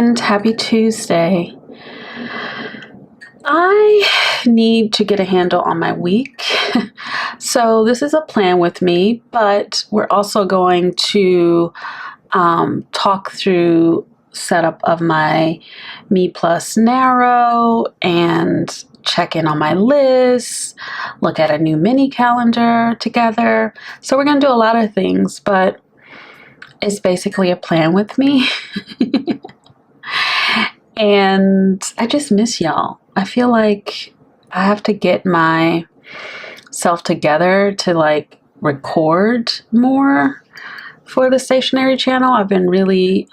friend. Happy Tuesday. I need to get a handle on my week. So this is a plan with me, but we're also going to talk through setup of my MeePlus Narrow and check in on my list, look at a new mini calendar together. So we're going to do a lot of things, but it's basically a plan with me. And I just miss y'all. I feel like I have to get myself together to like record more for the stationery channel. I've been really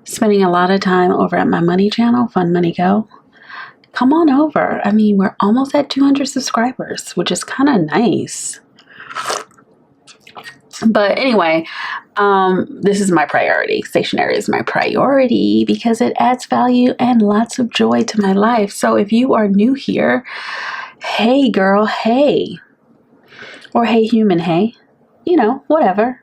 spending a lot of time over at my money channel, Fun Money Go. Come on over. I mean, we're almost at 200 subscribers, which is kind of nice. But anyway, this is my priority. Stationery is my priority because it adds value and lots of joy to my life. So if you are new here, hey girl, hey. Or hey human, hey. You know, whatever.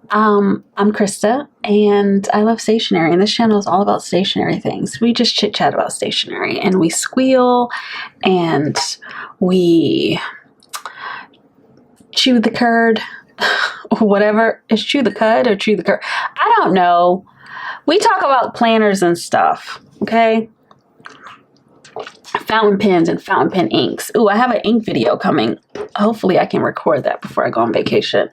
I'm Christa and I love stationery, and this channel is all about stationery things. We just chit chat about stationery and we squeal and we chew the curd. Or whatever. Is chew the cud or chew the curd? I don't know. We talk about planners and stuff, okay? Fountain pens and fountain pen inks. Ooh, I have an ink video coming. Hopefully I can record that before I go on vacation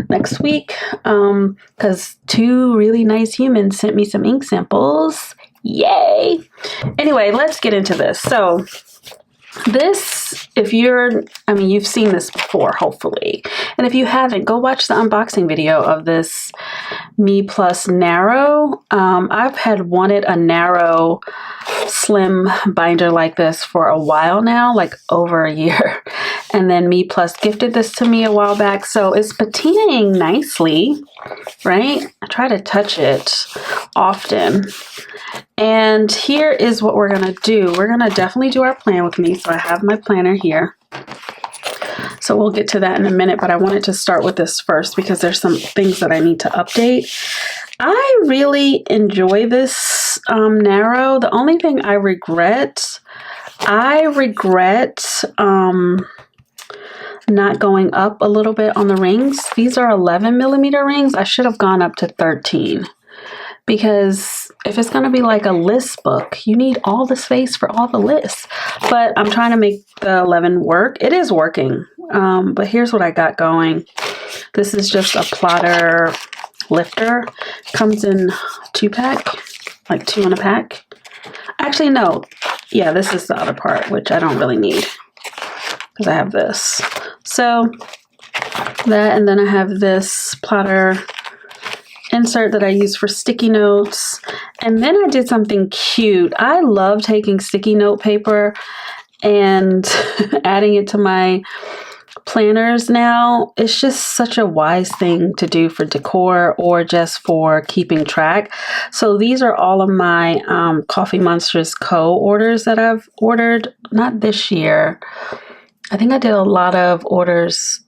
next week, because 2 really nice humans sent me some ink samples. Yay! Anyway, let's get into this. So this, you've seen this before, hopefully. And if you haven't, go watch the unboxing video of this MeePlus Narrow. I've had wanted a Narrow Slim binder like this for a while now, like over a year. And then MeePlus gifted this to me a while back. So it's patinaing nicely, right? I try to touch it often. And here is what we're going to do. We're going to definitely do our plan with me. So I have my planner here. So we'll get to that in a minute, but I wanted to start with this first because there's some things that I need to update. I really enjoy this Narrow. The only thing I regret not going up a little bit on the rings. These are 11 millimeter rings. I should have gone up to 13. Because if it's going to be like a list book, you need all the space for all the lists. But I'm trying to make the 11 work. It is working. But here's what I got going. This is just a plotter lifter. Comes in 2-pack, like 2 in a pack. Actually, no. Yeah, this is the other part, which I don't really need because I have this. So that, and then I have this plotter insert that I use for sticky notes. And then I did something cute. I love taking sticky note paper and adding it to my planners now. It's just such a wise thing to do for decor or just for keeping track. So these are all of my Coffee Monsters Co. orders that I've ordered. Not this year. I think I did a lot of orders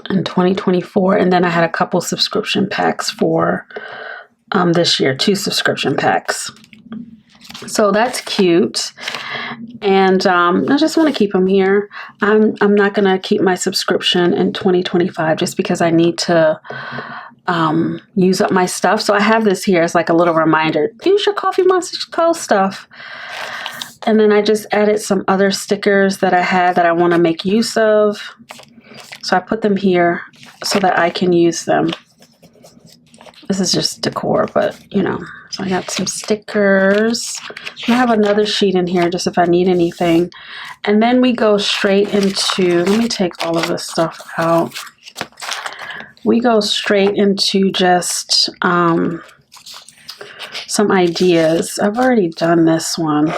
in 2024, and then I had a couple subscription packs for this year, 2 subscription packs. So that's cute, and I just want to keep them here. I'm not going to keep my subscription in 2025 just because I need to use up my stuff. So I have this here as like a little reminder. Use your Coffee Monsters Co. stuff. And then I just added some other stickers that I had that I want to make use of. So I put them here so that I can use them. This is just decor, but you know. So I got some stickers. I have another sheet in here just if I need anything. And then we go straight into, let me take all of this stuff out. We go straight into just some ideas. I've already done this one.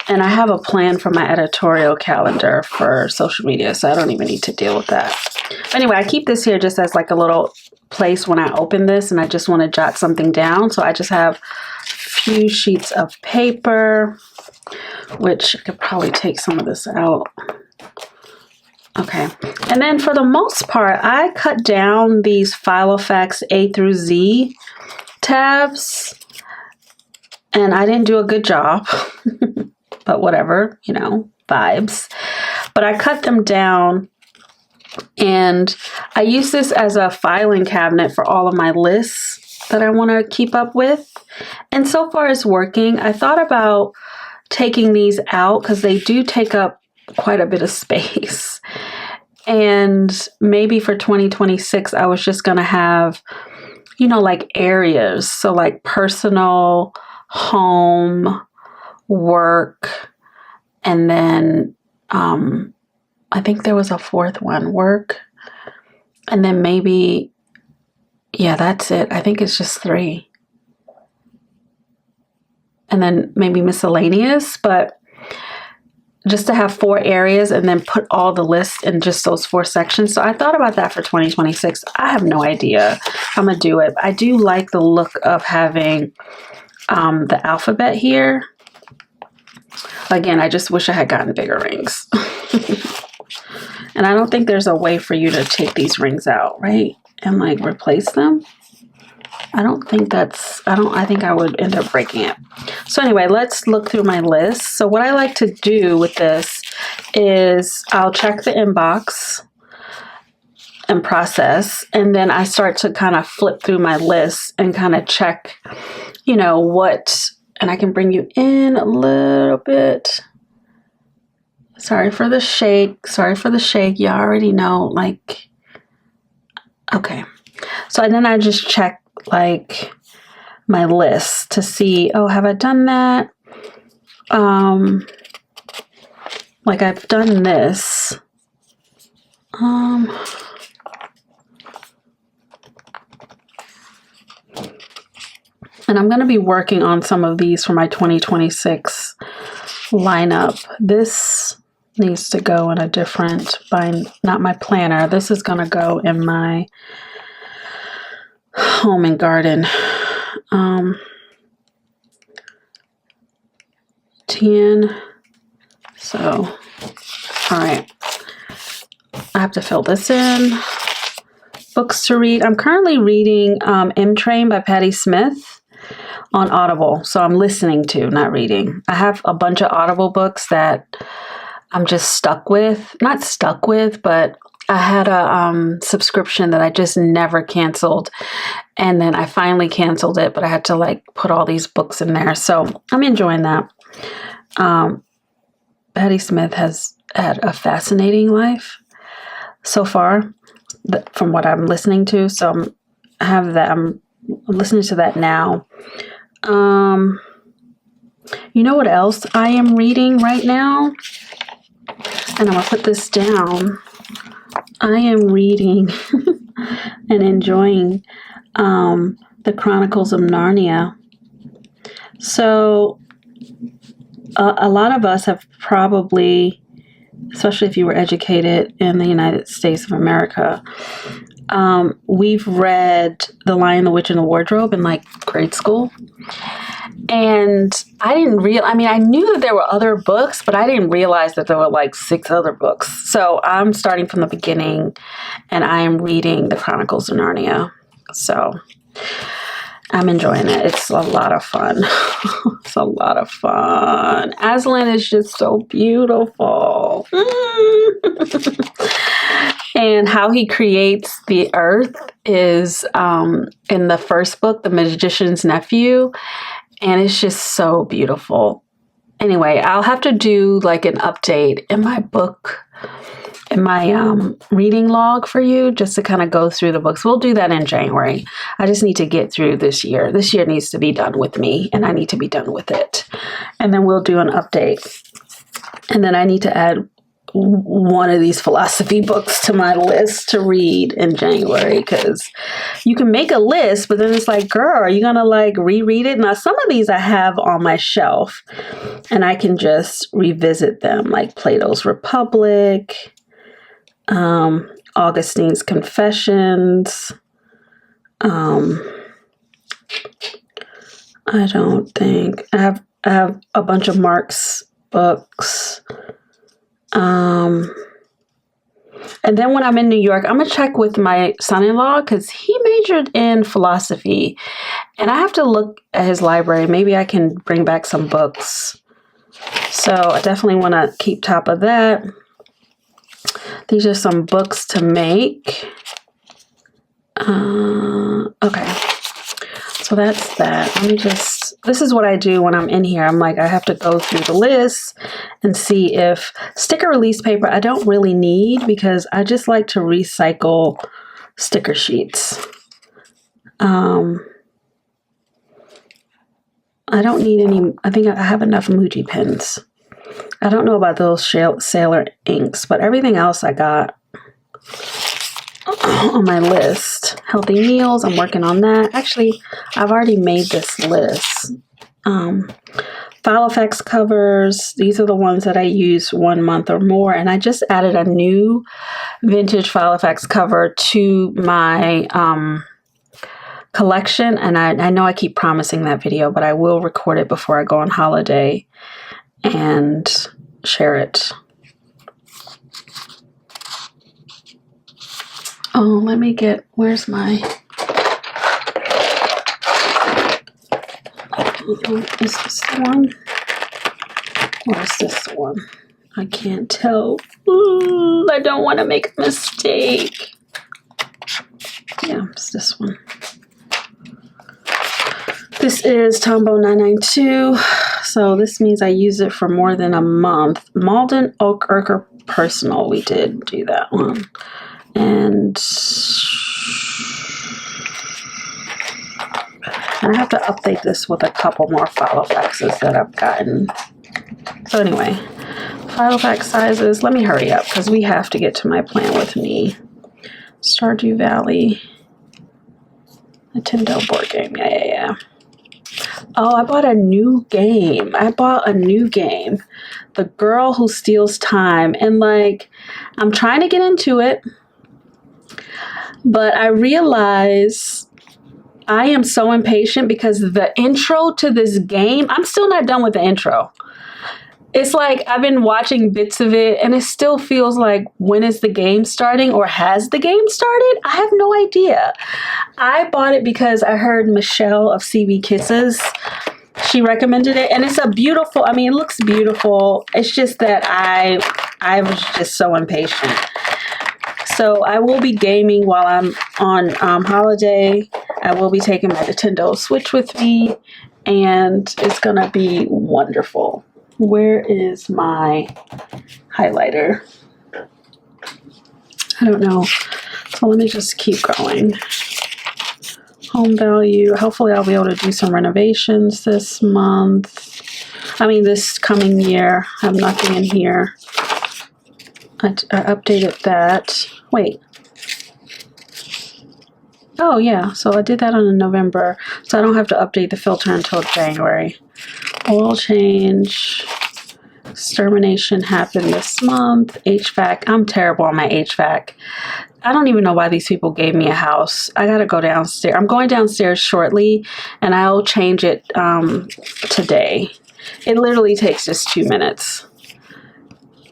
And I have a plan for my editorial calendar for social media, so I don't even need to deal with that. Anyway, I keep this here just as like a little place when I open this and I just want to jot something down. So I just have a few sheets of paper, which I could probably take some of this out. Okay. And then for the most part, I cut down these Filofax A through Z tabs. And I didn't do a good job. But whatever, you know, vibes. But I cut them down. And I use this as a filing cabinet for all of my lists that I want to keep up with. And so far it's working. I thought about taking these out because they do take up quite a bit of space. And maybe for 2026, I was just going to have, you know, like areas. So like personal, home, work, and then I think there was a fourth one, work. And then maybe, yeah, that's it. I think it's just 3. And then maybe miscellaneous, but just to have 4 areas and then put all the lists in just those 4 sections. So I thought about that for 2026. I have no idea how I'm going to do it. I do like the look of having the alphabet here. Again, I just wish I had gotten bigger rings. And I don't think there's a way for you to take these rings out, right? And like replace them. I think I would end up breaking it. So anyway, let's look through my list. So what I like to do with this is I'll check the inbox and process. And then I start to kind of flip through my list and kind of check, you know, what, and I can bring you in a little bit. Sorry for the shake. You already know, like, okay. So then I just check like my list to see, oh, have I done that? Like I've done this. And I'm going to be working on some of these for my 2026 lineup. This needs to go in a different not my planner. This is going to go in my home and garden. 10. So, all right. I have to fill this in. Books to read. I'm currently reading M Train by Patti Smith on Audible. So I'm listening to, not reading. I have a bunch of Audible books that I'm just stuck with. Not stuck with, but I had a subscription that I just never canceled. And then I finally canceled it, but I had to like put all these books in there. So I'm enjoying that. Patti Smith has had a fascinating life so far from what I'm listening to. So I have that. I'm listening to that now. You know what else I am reading right now? And I'm going to put this down. I am reading and enjoying the Chronicles of Narnia. So a lot of us have probably, especially if you were educated in the United States of America, we've read The Lion, the Witch, and the Wardrobe in like grade school. And I knew that there were other books, but I didn't realize that there were like 6 other books. So I'm starting from the beginning and I am reading the Chronicles of Narnia. So I'm enjoying it. It's a lot of fun. It's a lot of fun. Aslan is just so beautiful. And how he creates the earth is in the first book, The Magician's Nephew. And it's just so beautiful. Anyway, I'll have to do like an update in my book, in my reading log for you, just to kind of go through the books. We'll do that in January. I just need to get through this year. This year needs to be done with me, and I need to be done with it. And then we'll do an update. And then I need to add one of these philosophy books to my list to read in January, because you can make a list, but then it's like, girl, are you going to like reread it? Now, some of these I have on my shelf and I can just revisit them, like Plato's Republic, Augustine's Confessions. I don't think I have a bunch of Mark's books. And then when I'm in New York, I'm going to check with my son-in-law because he majored in philosophy. And I have to look at his library. Maybe I can bring back some books. So I definitely want to keep top of that. These are some books to make. Okay. So that's that. Let me just, this is what I do when I'm in here. I'm like, I have to go through the list and see if sticker release paper I don't really need because I just like to recycle sticker sheets. I don't need any, I think I have enough emoji pins. I don't know about those Sailor inks, but everything else I got on my list. Healthy meals, I'm working on that. Actually, I've already made this list. File effects covers, these are the ones that I use 1 month or more, and I just added a new vintage file effects cover to my collection, and I know I keep promising that video, but I will record it before I go on holiday and share it. Oh, let me get, where's my, is this the one? Or is this the one? I can't tell. I don't want to make a mistake. Yeah, it's this one. This is Tombow 992. So this means I use it for more than a month. Malden Oak Urker Personal. We did do that one. And I have to update this with a couple more file effects that I've gotten. So anyway, file effect sizes. Let me hurry up because we have to get to my plan with me. Stardew Valley. Nintendo board game. Yeah. Oh, I bought a new game. The Girl Who Steals Time. And like, I'm trying to get into it. But I realize I am so impatient because the intro to this game, I'm still not done with the intro. It's like I've been watching bits of it and it still feels like, when is the game starting, or has the game started? I have no idea. I bought it because I heard Michelle of CB Kisses. She recommended it, and it's a beautiful, I mean, it looks beautiful. It's just that I was just so impatient. So I will be gaming while I'm on holiday. I will be taking my Nintendo Switch with me, and it's going to be wonderful. Where is my highlighter? I don't know. So let me just keep going. Home value. Hopefully I'll be able to do some renovations this month. I mean, this coming year. I have nothing in here. I updated that. Wait. Oh, yeah. So I did that in November. So I don't have to update the filter until January. Oil change. Extermination happened this month. HVAC. I'm terrible on my HVAC. I don't even know why these people gave me a house. I got to go downstairs. I'm going downstairs shortly, and I'll change it today. It literally takes just 2 minutes.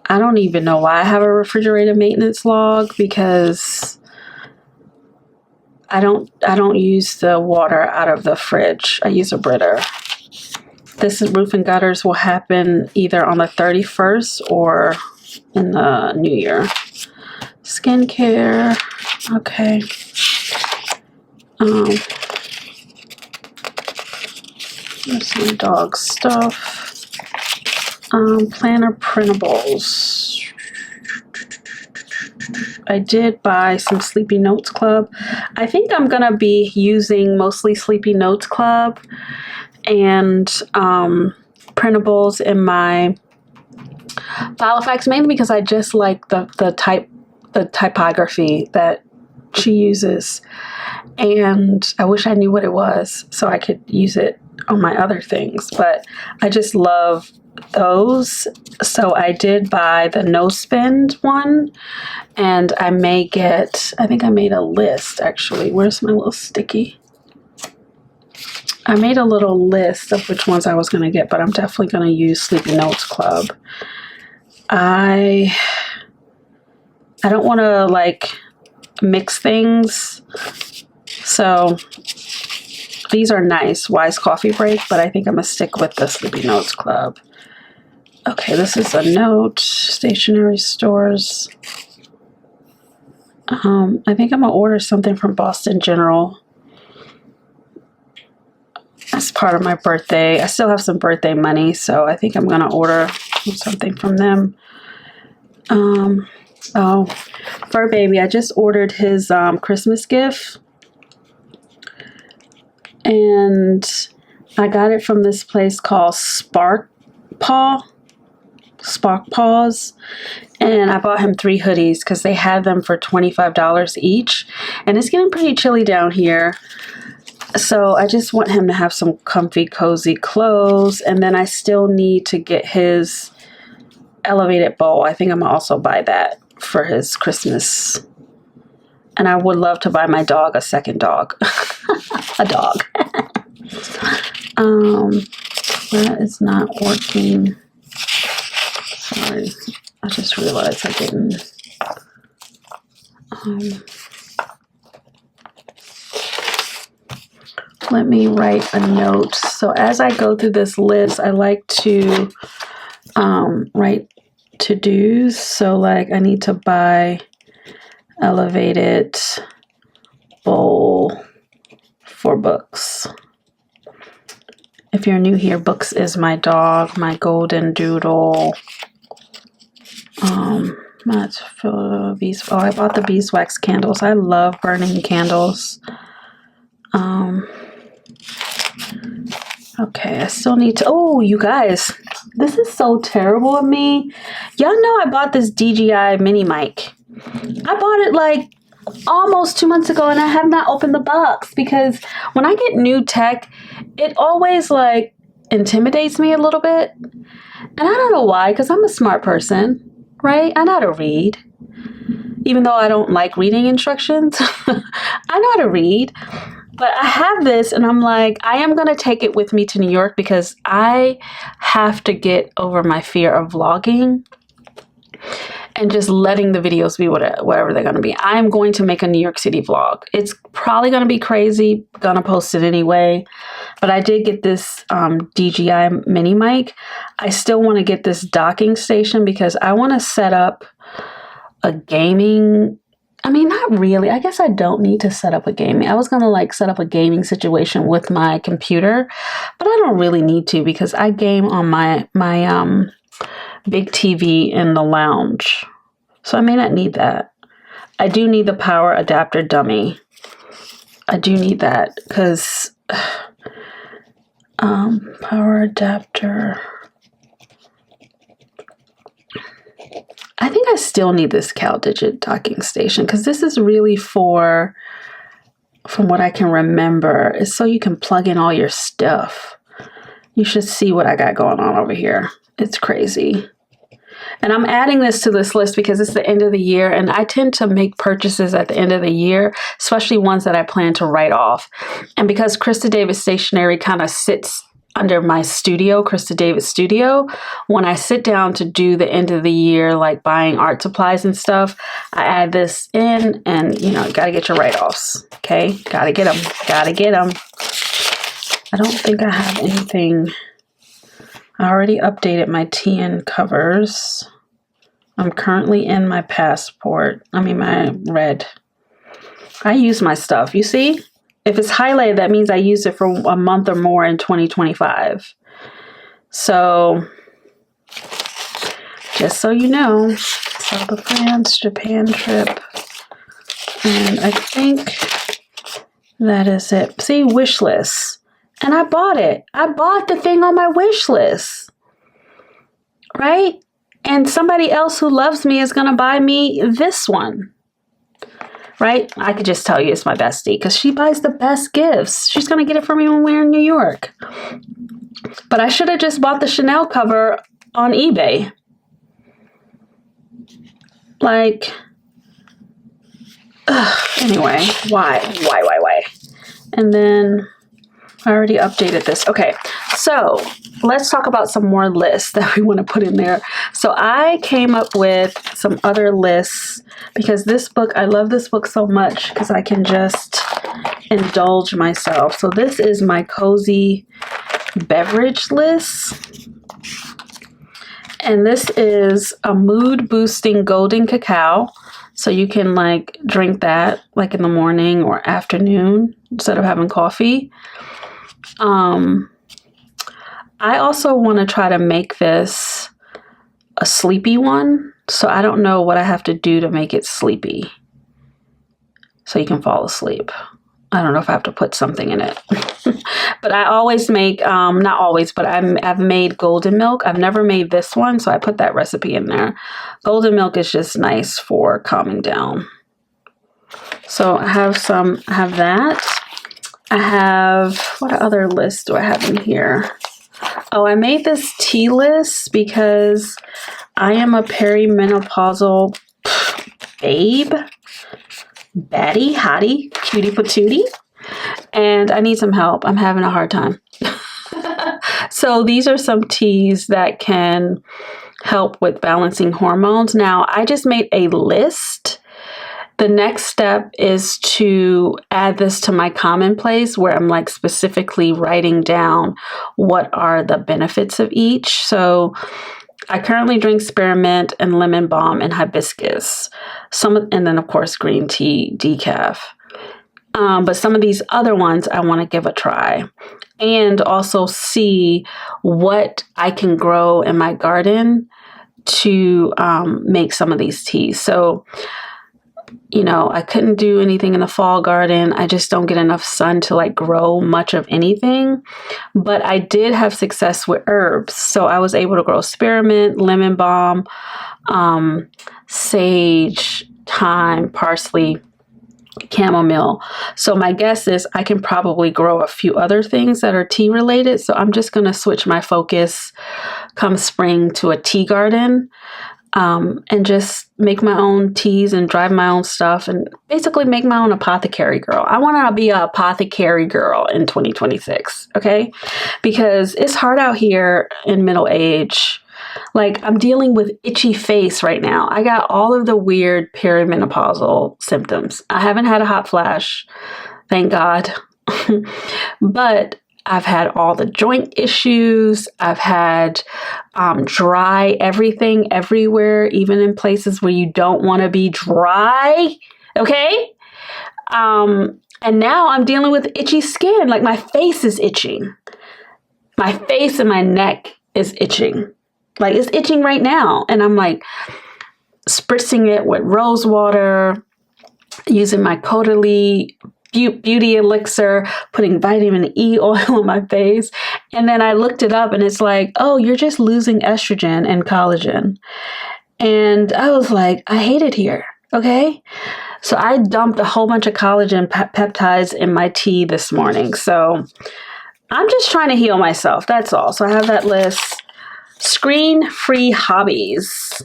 I don't even know why I have a refrigerator maintenance log, because I don't use the water out of the fridge. I use a Brita. This is roof and gutters will happen either on the 31st or in the new year. Skincare. Okay. There's my dog stuff. Planner printables. I did buy some Sleepy Notes Club. I think I'm going to be using mostly Sleepy Notes Club and printables in my file effects, mainly because I just like the typography that she uses, and I wish I knew what it was so I could use it on my other things, but I just love those. So I did buy the no spend one, and I may get, I think I made a list actually. Where's my little sticky? I made a little list of which ones I was going to get, but I'm definitely going to use Sleepy Notes Club. I I don't want to like mix things. So these are nice. Wise Coffee Break, but I think I'm going to stick with the Sleepy Notes Club. Okay, this is a note. Stationery stores. I think I'm going to order something from Boston General. As part of my birthday. I still have some birthday money, so I think I'm going to order something from them. Oh, Fur Baby, I just ordered his Christmas gift. And I got it from this place called Spark Paws. And I bought him 3 hoodies because they had them for $25 each. And it's getting pretty chilly down here. So I just want him to have some comfy, cozy clothes. And then I still need to get his elevated bowl. I think I'm going to also buy that for his Christmas. And I would love to buy my dog a second dog. A dog. That is not working. Sorry. I just realized I didn't. Let me write a note. So as I go through this list, I like to write to-dos. So like I need to buy elevated bowl for Books. If you're new here, Books is my dog, my golden doodle. That's for bees. Oh, I bought the beeswax candles. I love burning candles. Okay, I still need to. Oh, you guys, this is so terrible of me. Y'all know I bought this DJI mini mic. I bought it like almost 2 months ago and I have not opened the box because when I get new tech, it always like intimidates me a little bit. And I don't know why, because I'm a smart person, right? I know how to read. Even though I don't like reading instructions, I know how to read. But I have this and I'm like, I am going to take it with me to New York because I have to get over my fear of vlogging and just letting the videos be whatever they're going to be. I'm going to make a New York City vlog. It's probably going to be crazy. Gonna post it anyway. But I did get this DJI mini mic. I still want to get this docking station because I want to set up a gaming. I mean, not really. I guess I don't need to set up a gaming. I was going to like set up a gaming situation with my computer, but I don't really need to because I game on my big TV in the lounge. So I may not need that. I do need the power adapter dummy. I do need that because power adapter. I think I still need this CalDigit docking station because this is really for, from what I can remember, is so you can plug in all your stuff. You should see what I got going on over here. It's crazy. And I'm adding this to this list because it's the end of the year and I tend to make purchases at the end of the year, especially ones that I plan to write off. And because Christa Davis Stationery kind of sits under my studio, Christa Davis Studio, when I sit down to do the end of the year, like buying art supplies and stuff, I add this in and, you know, got to get your write-offs, okay? Got to get them, got to get them. I don't think I have anything. I already updated my TN covers. I'm currently in my passport. I mean, my red. I use my stuff, you see? If it's highlighted, that means I used it for a month or more in 2025. So, just so you know, so the France, Japan trip. And I think that is it. See, wish list. And I bought it. I bought the thing on my wish list. Right? And somebody else who loves me is going to buy me this one. Right? I could just tell you it's my bestie because she buys the best gifts. She's going to get it for me when we're in New York. But I should have just bought the Chanel cover on eBay. Like, anyway, why? And then I already updated this. Okay, so let's talk about some more lists that we want to put in there. So I came up with some other lists because this book, I love this book so much because I can just indulge myself. So this is my cozy beverage list. And this is a mood boosting golden cacao. So you can like drink that like in the morning or afternoon instead of having coffee. I also want to try to make this a sleepy one. So I don't know what I have to do to make it sleepy so you can fall asleep. I don't know if I have to put something in it. But I always make, not always, but I've made golden milk. I've never made this one, so I put that recipe in there. Golden milk is just nice for calming down. So I have that. I have, what other list do I have in here? Oh, I made this tea list because I am a perimenopausal babe, baddie, hottie, cutie patootie, and I need some help. I'm having a hard time. So these are some teas that can help with balancing hormones. Now, I just made a list. The next step is to add this to my commonplace where I'm like specifically writing down what are the benefits of each. So I currently drink spearmint and lemon balm and hibiscus. And then of course green tea decaf. But some of these other ones I want to give a try and also see what I can grow in my garden to make some of these teas. So you know, I couldn't do anything in the fall garden. I just don't get enough sun to like grow much of anything. But I did have success with herbs. So I was able to grow spearmint, lemon balm, sage, thyme, parsley, chamomile. So my guess is I can probably grow a few other things that are tea related. So I'm just going to switch my focus come spring to a tea garden. And just make my own teas and drive my own stuff and basically make my own apothecary girl. I want to be an apothecary girl in 2026, okay? Because it's hard out here in middle age. Like I'm dealing with itchy face right now. I got all of the weird perimenopausal symptoms. I haven't had a hot flash, thank God. But I've had all the joint issues. I've had dry everything everywhere, even in places where you don't want to be dry. Okay. And now I'm dealing with itchy skin. Like my face is itching. My face and my neck is itching. Like it's itching right now. And I'm like spritzing it with rose water, using my Caudalie beauty elixir, putting vitamin E oil on my face. And then I looked it up and it's like, oh, you're just losing estrogen and collagen. And I was like, I hate it here. Okay. So I dumped a whole bunch of collagen peptides in my tea this morning. So I'm just trying to heal myself. That's all. So I have that list. Screen-free hobbies.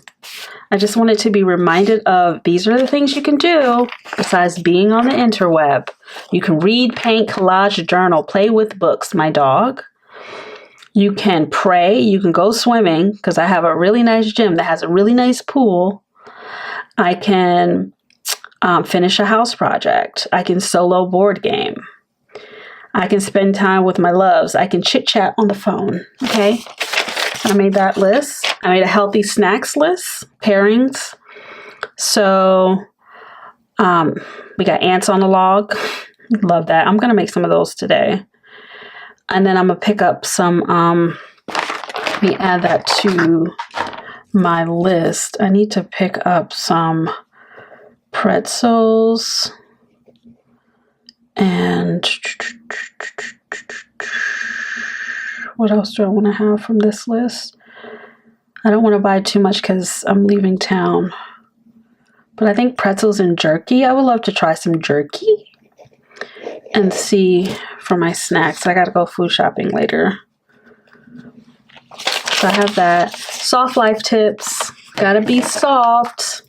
I just wanted to be reminded of these are the things you can do besides being on the interweb. You can read, paint, collage, journal, play with books, my dog. You can pray. You can go swimming because I have a really nice gym that has a really nice pool. I can finish a house project. I can solo board game. I can spend time with my loves. I can chit chat on the phone. Okay. I made that list. I made a healthy snacks list, pairings. So we got ants on the log. Love that. I'm going to make some of those today. And then I'm going to pick up some, let me add that to my list. I need to pick up some pretzels and what else do I want to have from this list? I don't want to buy too much because I'm leaving town. But I think pretzels and jerky. I would love to try some jerky and see for my snacks. I got to go food shopping later. So I have that. Soft life tips. Gotta be soft.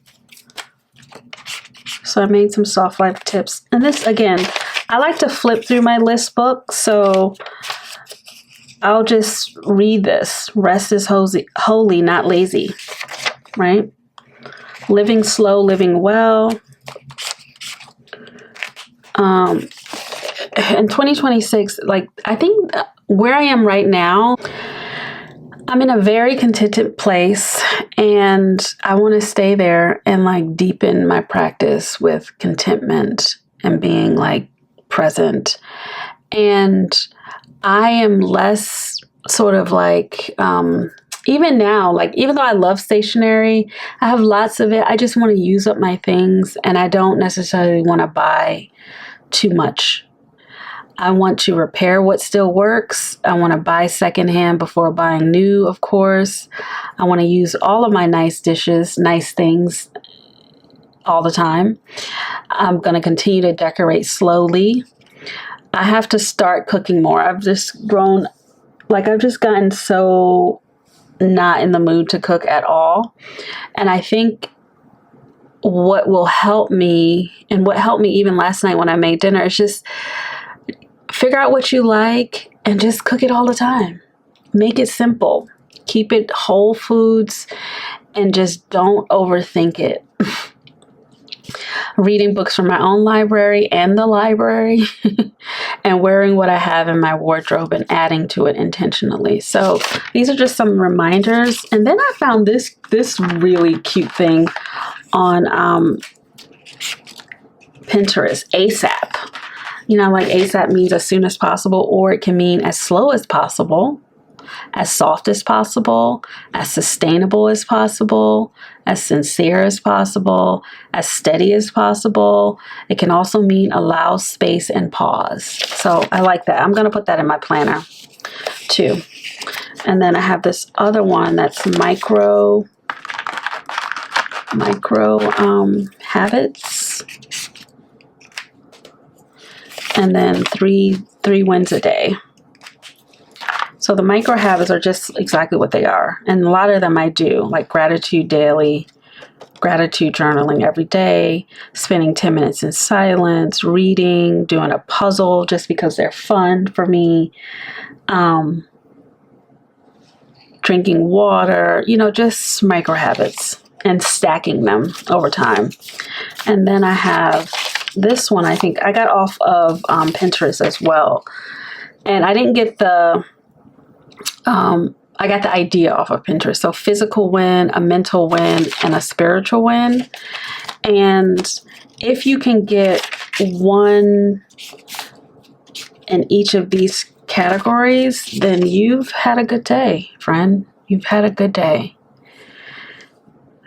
So I made some soft life tips. And this, again, I like to flip through my list book, so I'll just read this. Rest is holy, not lazy, right? Living slow, living well. In 2026, like, I think where I am right now, I'm in a very contented place, and I want to stay there and like deepen my practice with contentment and being like present. And I am less sort of like, even now, like, even though I love stationery, I have lots of it. I just want to use up my things, and I don't necessarily want to buy too much. I want to repair what still works. I want to buy secondhand before buying new, of course. I want to use all of my nice dishes, nice things all the time. I'm going to continue to decorate slowly. I have to start cooking more. I've just grown, like, I've just gotten so not in the mood to cook at all. And I think what will help me, and what helped me even last night when I made dinner, is just figure out what you like and just cook it all the time. Make it simple. Keep it whole foods and just don't overthink it. Reading books from my own library and the library and wearing what I have in my wardrobe and adding to it intentionally. So these are just some reminders. And then I found this really cute thing on Pinterest, ASAP. You know, like ASAP means as soon as possible, or it can mean as slow as possible, as soft as possible, as sustainable as possible, as sincere as possible, as steady as possible. It can also mean allow space and pause. So I like that. I'm going to put that in my planner too. And then I have this other one that's micro habits. And then three wins a day. So the micro habits are just exactly what they are. And a lot of them I do, like gratitude daily, gratitude journaling every day, spending 10 minutes in silence, reading, doing a puzzle just because they're fun for me, drinking water, you know, just micro habits and stacking them over time. And then I have this one, I think I got off of Pinterest as well. And I didn't get the, I got the idea off of Pinterest. So physical win, a mental win, and a spiritual win. And if you can get one in each of these categories, then you've had a good day, friend. You've had a good day.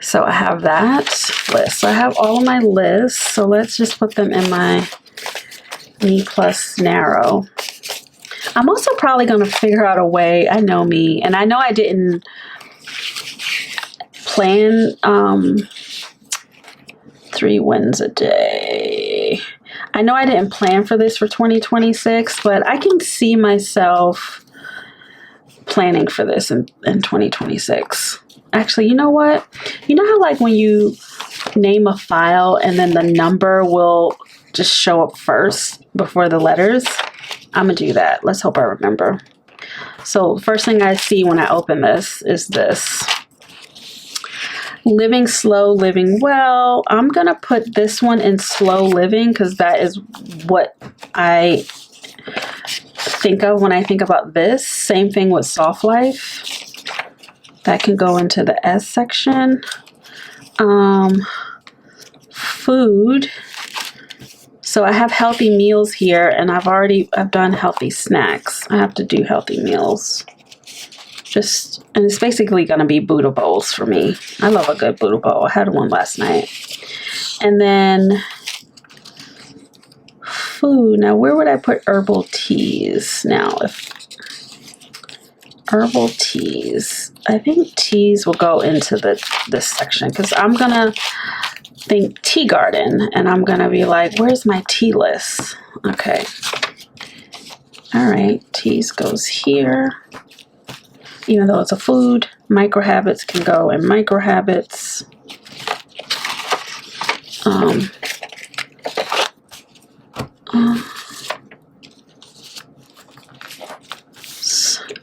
So I have that list. So I have all of my lists. So let's just put them in my MeePlus Narrow. I'm also probably going to figure out a way. I know me, and I know I didn't plan 3 wins a day. I know I didn't plan for this for 2026, but I can see myself planning for this in 2026. Actually, you know what? You know how like when you name a file and then the number will just show up first before the letters? I'm going to do that. Let's hope I remember. So first thing I see when I open this is this. Living slow, living well. I'm going to put this one in slow living because that is what I think of when I think about this. Same thing with soft life. That can go into the S section. Food. So I have healthy meals here, and I've done healthy snacks. I have to do healthy meals. And it's basically going to be Buddha bowls for me. I love a good Buddha bowl. I had one last night. And then food. Now, where would I put herbal teas? Now, if herbal teas, I think teas will go into this section because I'm going to think tea garden, and I'm going to be like, where's my tea list? Okay. All right. Teas goes here. Even though it's a food, micro habits can go in micro habits.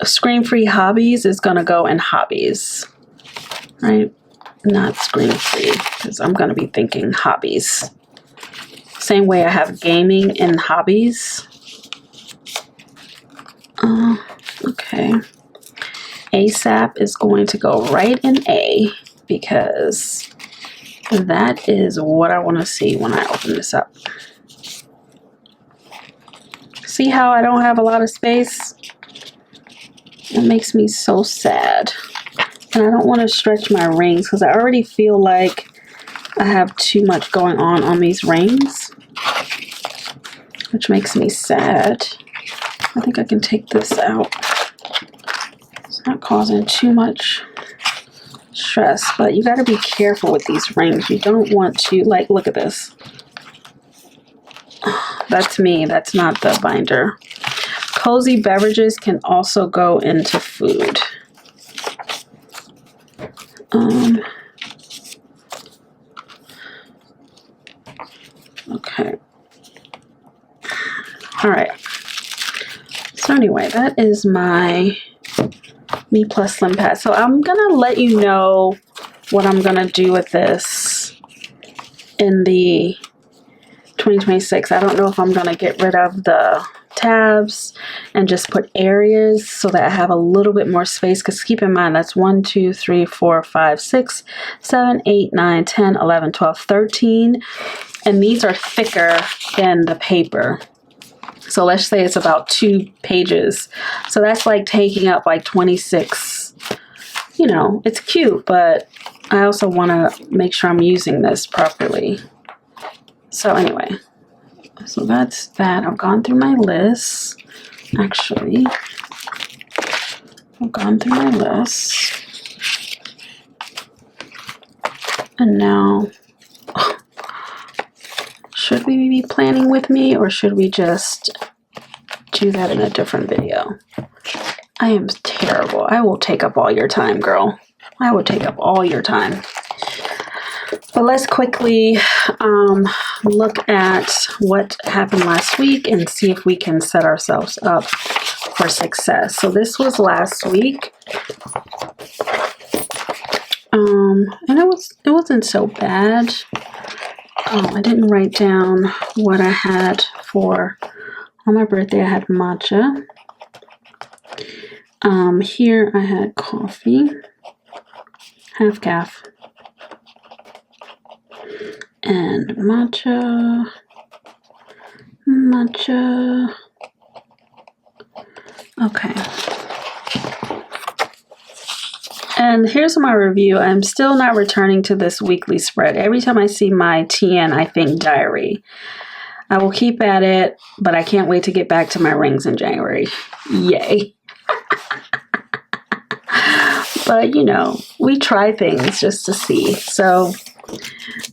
screen-free hobbies is going to go in hobbies, right? Not screen-free, because I'm going to be thinking hobbies. Same way I have gaming in hobbies. Okay. ASAP is going to go right in A, because that is what I want to see when I open this up. See how I don't have a lot of space? It makes me so sad. And I don't want to stretch my rings because I already feel like I have too much going on these rings, which makes me sad. I think I can take this out. It's not causing too much stress, but you got to be careful with these rings. You don't want to, like, look at this. That's me. That's not the binder. Cozy beverages can also go into food. Okay. All right. So anyway, that is my MeePlus Slim pad. So I'm going to let you know what I'm going to do with this in the 2026. I don't know if I'm going to get rid of the tabs and just put areas so that I have a little bit more space, because keep in mind that's 1 2 3 4 5 6 7 8 9 10 11 12 13, and these are thicker than the paper. So let's say it's about 2 pages, so that's like taking up like 26. You know, it's cute, but I also want to make sure I'm using this properly. So anyway, so that's that. I've gone through my list. Actually, I've gone through my list. And now, should we be planning with me, or should we just do that in a different video? I am terrible. I will take up all your time, girl. I will take up all your time. But let's quickly look at what happened last week and see if we can set ourselves up for success. So this was last week. And it wasn't so bad. I didn't write down what I had for, on my birthday I had matcha. Here I had coffee, half calf, and matcha. Okay. And here's my review. I'm still not returning to this weekly spread. Every time I see my TN, I think diary. I will keep at it, but I can't wait to get back to my rings in January. Yay. But, you know, we try things just to see. So,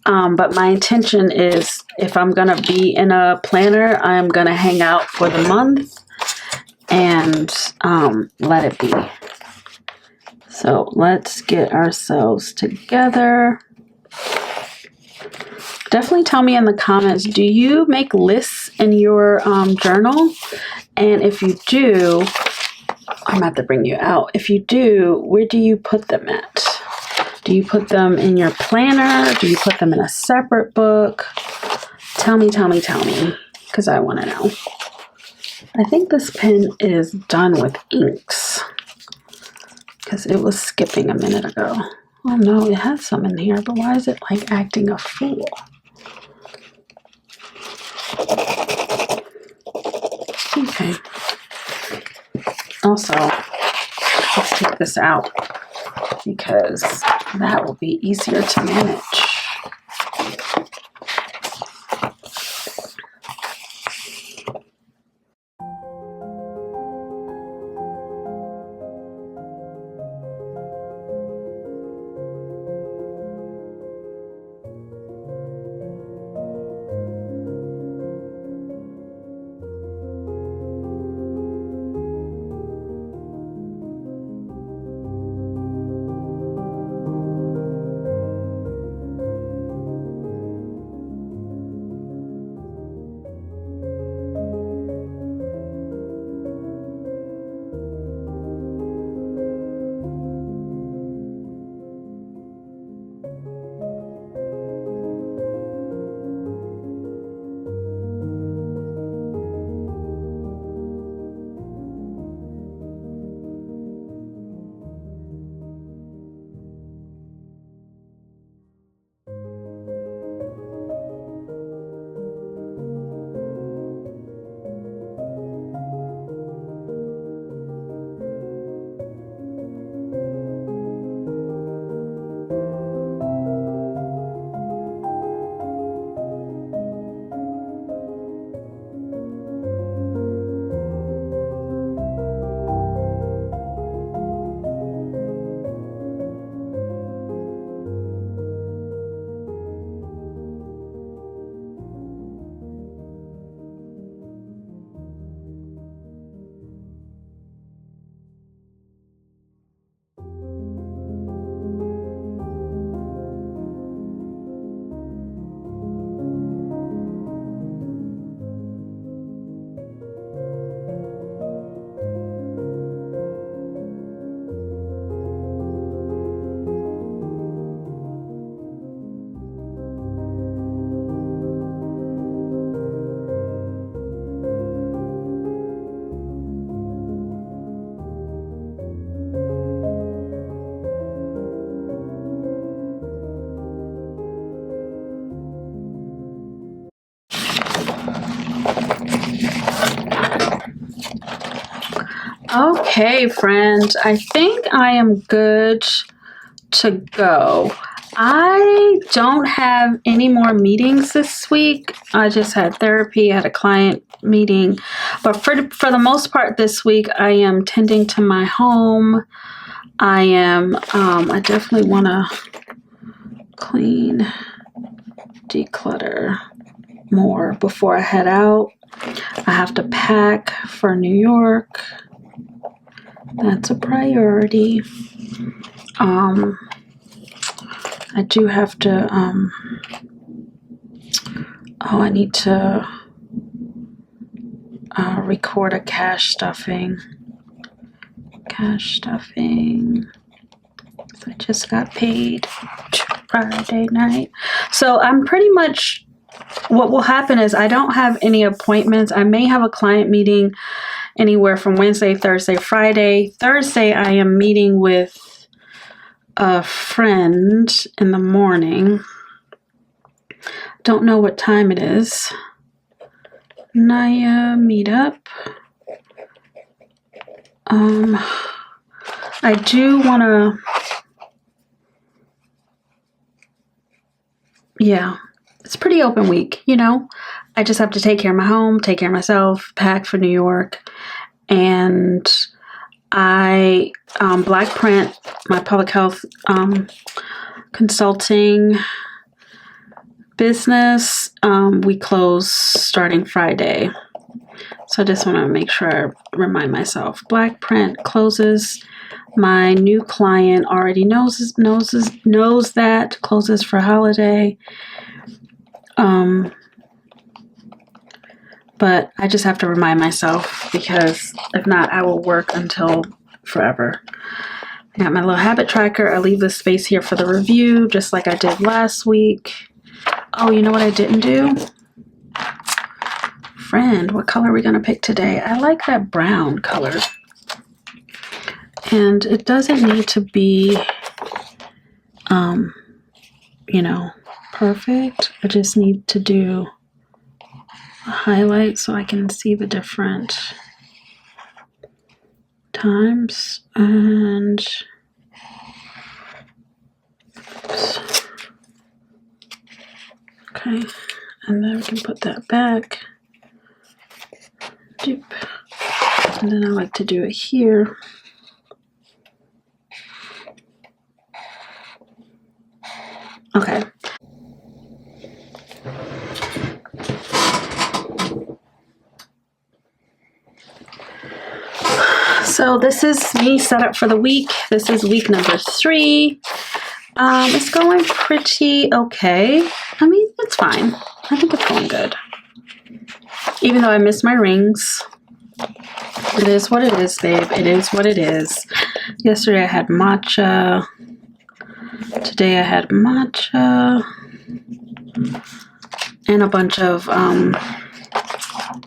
but my intention is, if I'm going to be in a planner, I'm going to hang out for the month and let it be. So let's get ourselves together. Definitely tell me in the comments, do you make lists in your journal? And if you do, I'm going to have to bring you out. If you do, where do you put them at? Do you put them in your planner? Do you put them in a separate book? Tell me, because I want to know. I think this pen is done with inks, because it was skipping a minute ago. Oh no, it has some in here, but why is it like acting a fool? Okay. Also, let's take this out, because that will be easier to manage. Okay, friend, I think I am good to go. I don't have any more meetings this week. I just had therapy, I had a client meeting, but for the most part this week, I am tending to my home. I am, I definitely want to clean, declutter more before I head out. I have to pack for New York. That's a priority. I do have to, I need to record a cash stuffing. So I just got paid Friday night. So I'm pretty much, what will happen is I don't have any appointments. I may have a client meeting anywhere from Wednesday, Thursday, Friday. Thursday, I am meeting with a friend in the morning. Don't know what time it is. Naya meetup. I do want to, yeah, it's a pretty open week, you know. I just have to take care of my home, take care of myself, pack for New York, and I black print my public health consulting business. We close starting Friday, so I just want to make sure I remind myself. Black print closes. My new client already knows that closes for holiday. But I just have to remind myself, because if not, I will work until forever. I got my little habit tracker. I leave this space here for the review, just like I did last week. Oh, you know what I didn't do? Friend, what color are we going to pick today? I like that brown color. And it doesn't need to be, you know, perfect. I just need to do a highlight so I can see the different times. And oops. Okay, and then we can put that back. Doop. And then I like to do it here. Okay. So this is me set up for the week. This is week number 3. It's going pretty okay. I mean, it's fine. I think it's going good. Even though I miss my rings. It is what it is, babe. It is what it is. Yesterday I had matcha. Today I had matcha. And a bunch of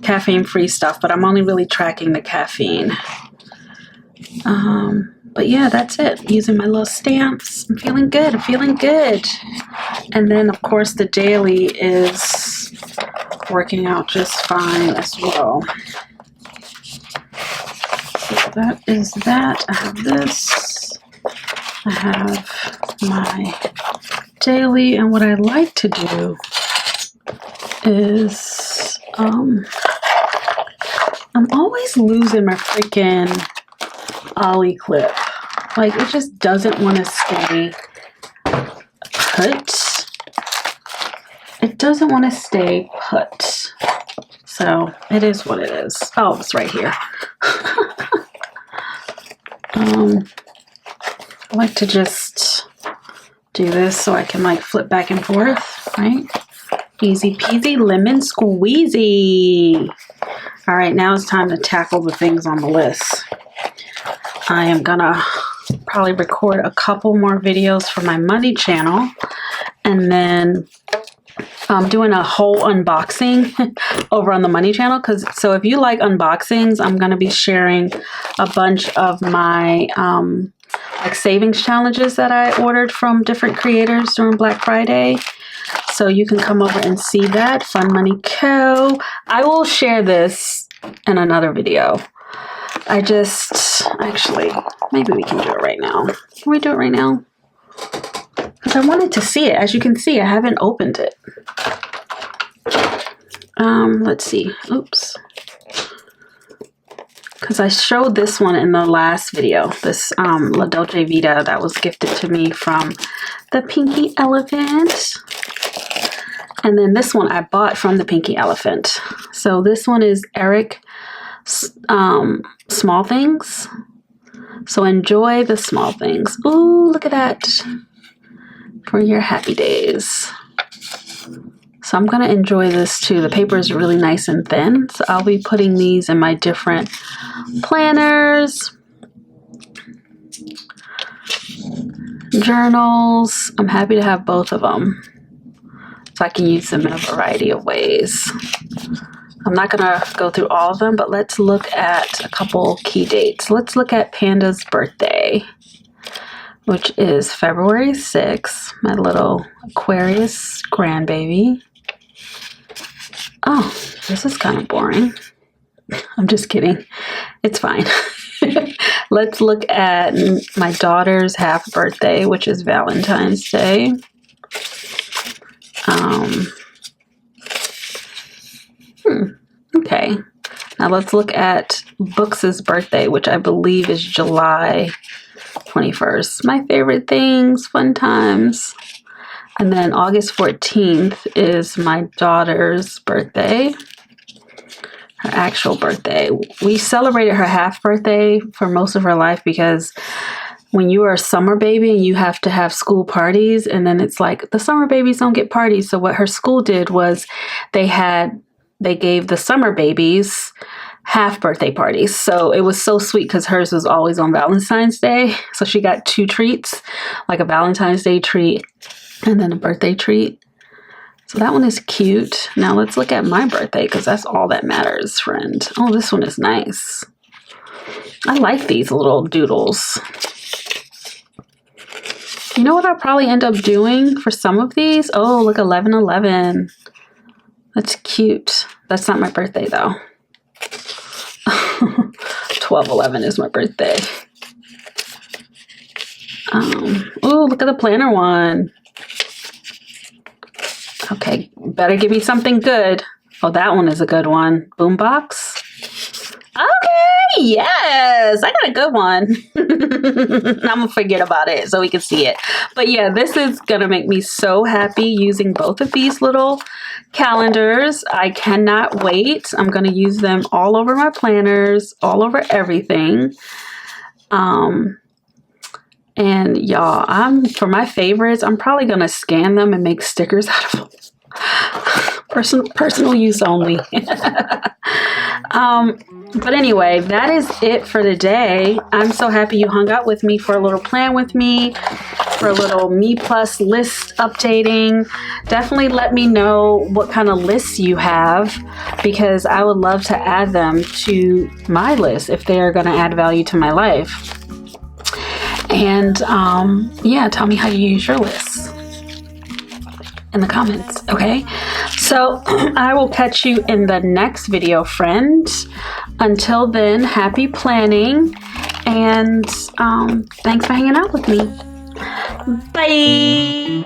caffeine-free stuff, but I'm only really tracking the caffeine. But yeah, that's it. Using my little stamps. I'm feeling good. I'm feeling good. And then, of course, the daily is working out just fine as well. So that is that. I have this. I have my daily. And what I like to do is I'm always losing my freaking ollie clip. Like, it just doesn't want to stay put. It doesn't want to stay put. So it is what it is. Oh, it's right here. I like to just do this so I can like flip back and forth, right? Easy peasy lemon squeezy. All right, now it's time to tackle the things on the list. I am gonna probably record a couple more videos for my money channel, and then I'm doing a whole unboxing over on the money channel. So if you like unboxings, I'm gonna be sharing a bunch of my like savings challenges that I ordered from different creators during Black Friday. So you can come over and see that. Fun Money Co. I will share this in another video. I just, actually, maybe we can do it right now. Can we do it right now? Because I wanted to see it. As you can see, I haven't opened it. Let's see. Oops. Because I showed this one in the last video. This La Dolce Vita that was gifted to me from the Pinky Elephant. And then this one I bought from the Pinky Elephant. So this one is Eric Small Things. So enjoy the small things. Ooh, look at that. For your happy days. So I'm going to enjoy this too. The paper is really nice and thin. So I'll be putting these in my different planners, journals. I'm happy to have both of them. So I can use them in a variety of ways. I'm not going to go through all of them, but let's look at a couple key dates. Let's look at Panda's birthday, which is February 6th, my little Aquarius grandbaby. Oh, this is kind of boring. I'm just kidding. It's fine. Let's look at my daughter's half birthday, which is Valentine's Day. Okay. Now let's look at Books' birthday, which I believe is July 21st. My favorite things, fun times. And then August 14th is my daughter's birthday, her actual birthday. We celebrated her half birthday for most of her life because when you are a summer baby and you have to have school parties, and then it's like the summer babies don't get parties. So what her school did was they gave the summer babies half birthday parties. So it was so sweet because hers was always on Valentine's Day. So she got 2 treats, like a Valentine's Day treat and then a birthday treat. So that one is cute. Now let's look at my birthday because that's all that matters, friend. Oh, this one is nice. I like these little doodles. You know what I'll probably end up doing for some of these? Oh, look, 11/11. That's cute. That's not my birthday though. 12/11 is my birthday. Oh, look at the planner one. Okay, better give me something good. Oh, that one is a good one. Boombox. Okay, yes, I got a good one. I'm gonna forget about it so we can see it. But yeah, this is gonna make me so happy using both of these little calendars. I cannot wait. I'm gonna use them all over my planners, all over everything. And y'all, for my favorites, I'm probably gonna scan them and make stickers out of them. Personal use only. But anyway, that is it for today. I'm so happy you hung out with me for a little plan with me, for a little MeePlus list updating. Definitely let me know what kind of lists you have, because I would love to add them to my list if they are going to add value to my life. And yeah, tell me how you use your lists in the comments, okay? So I will catch you in the next video, friend. Until then, happy planning, and thanks for hanging out with me. Bye.